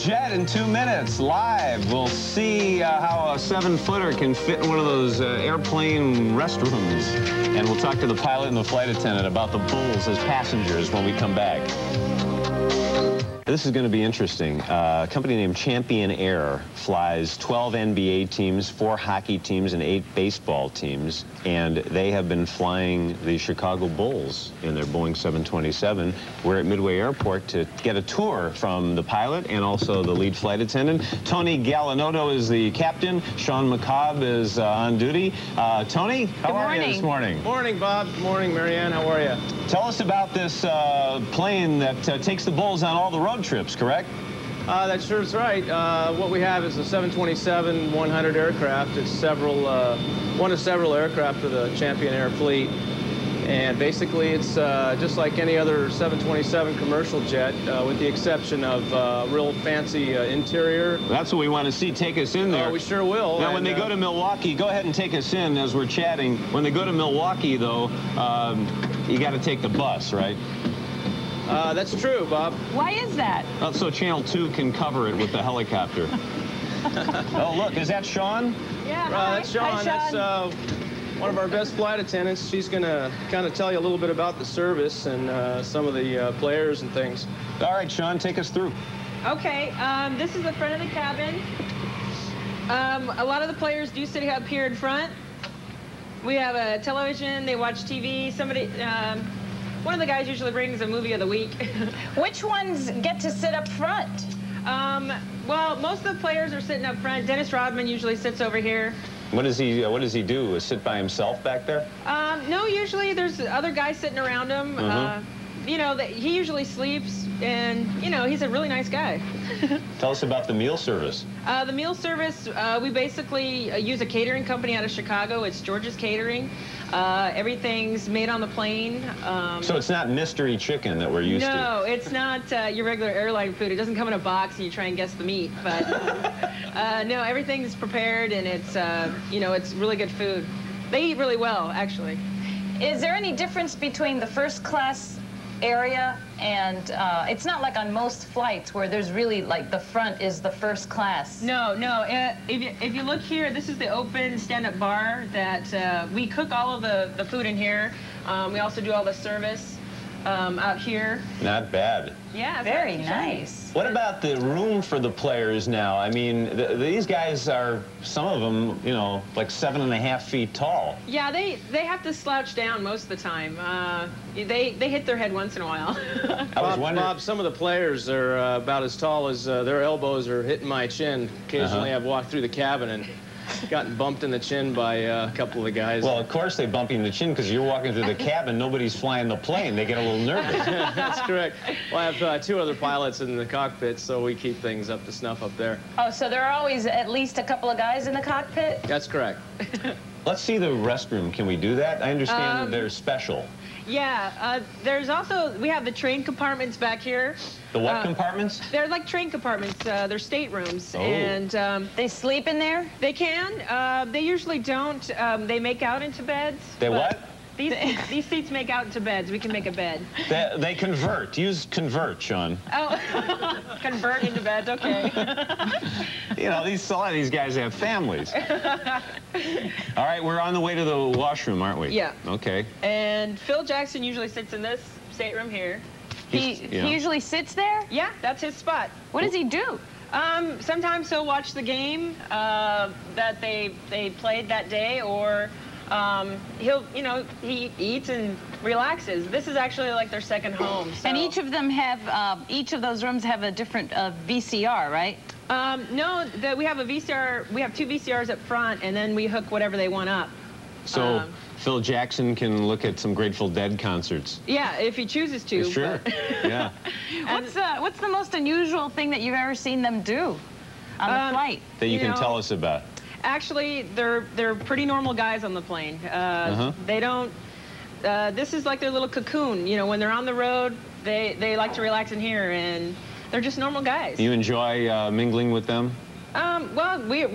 jet in 2 minutes, live. We'll see how a 7-footer can fit in one of those airplane restrooms. And we'll talk to the pilot and the flight attendant about the Bulls as passengers when we come back. This is going to be interesting. A company named Champion Air flies 12 NBA teams, 4 hockey teams, and 8 baseball teams. And they have been flying the Chicago Bulls in their Boeing 727. We're at Midway Airport to get a tour from the pilot and also the lead flight attendant. Tony Gallinoto is the captain. Sean McCobb is on duty. Tony, how are you this morning? Morning, Bob. Good morning, Marianne. How are you? Tell us about this plane that takes the Bulls on all the road trips, correct? That sure is right. What we have is a 727-100 aircraft. It's one of several aircraft of the Champion Air fleet. And basically, it's just like any other 727 commercial jet, with the exception of real fancy interior. That's what we want to see. Take us in there. We sure will. Now, when they go to Milwaukee, go ahead and take us in as we're chatting. When they go to Milwaukee, though, you got to take the bus, right? That's true, Bob. Why is that? So Channel 2 can cover it with the helicopter. Oh, look, is that Sean? Yeah, that's Sean. Hi, Sean. That's one of our best flight attendants. She's going to kind of tell you a little bit about the service and some of the players and things. All right, Sean, take us through. Okay, this is the front of the cabin. A lot of the players do sit up here in front. We have a television. They watch TV. One of the guys usually brings a movie of the week. Which ones get to sit up front? Well, most of the players are sitting up front. Dennis Rodman usually sits over here. What does he do? Sit by himself back there? No, usually there's other guys sitting around him. You know, he usually sleeps, and, you know, he's a really nice guy. Tell us about the meal service. The meal service, we basically use a catering company out of Chicago. It's George's Catering. Everything's made on the plane. So it's not mystery chicken that we're used to? No, it's not your regular airline food. It doesn't come in a box and you try and guess the meat. But no, everything's prepared, and it's, you know, it's really good food. They eat really well, actually. Is there any difference between the first class area and it's not like on most flights where there's really like the front is the first class? No. If you look here, this is the open stand-up bar that we cook all of the food in here. We also do all the service out here. Not bad. Yeah, very nice. What about the room for the players now? I mean, these guys are, some of them, you know, like 7.5 feet tall. Yeah, they have to slouch down most of the time. They hit their head once in a while. Bob, some of the players are about as tall as their elbows are hitting my chin. Occasionally I've walked through the cabin and gotten bumped in the chin by a couple of the guys. Well, of course they bump you in the chin because you're walking through the cabin. Nobody's flying the plane. They get a little nervous. That's correct. Well, I have 2 other pilots in the cockpit, so we keep things up to snuff up there. Oh, so there are always at least a couple of guys in the cockpit? That's correct. Let's see the restroom. Can we do that? I understand that they're special. Yeah, there's also, we have the train compartments back here. The what compartments? They're like train compartments. They're staterooms. Oh. And they sleep in there? They can. They usually don't. They make out into beds. They what? These seats make out into beds. We can make a bed. They convert. Use convert, Sean. Oh, convert into beds, okay. You know, a lot of these guys have families. All right, we're on the way to the washroom, aren't we? Yeah. Okay. And Phil Jackson usually sits in this stateroom here. He usually sits there? Yeah, that's his spot. What does he do? Sometimes he'll watch the game that they played that day, or he eats and relaxes. This is actually like their second home. So. And each of them have, each of those rooms have a different VCR, right? No, we have a VCR. We have 2 VCRs up front, and then we hook whatever they want up. So Phil Jackson can look at some Grateful Dead concerts. Yeah, if he chooses to. Sure. Yeah. What's the most unusual thing that you've ever seen them do on the flight? That you can tell us about. Actually, they're pretty normal guys on the plane. They don't. This is like their little cocoon. You know, when they're on the road, they like to relax in here, and they're just normal guys. You enjoy mingling with them? Well, we're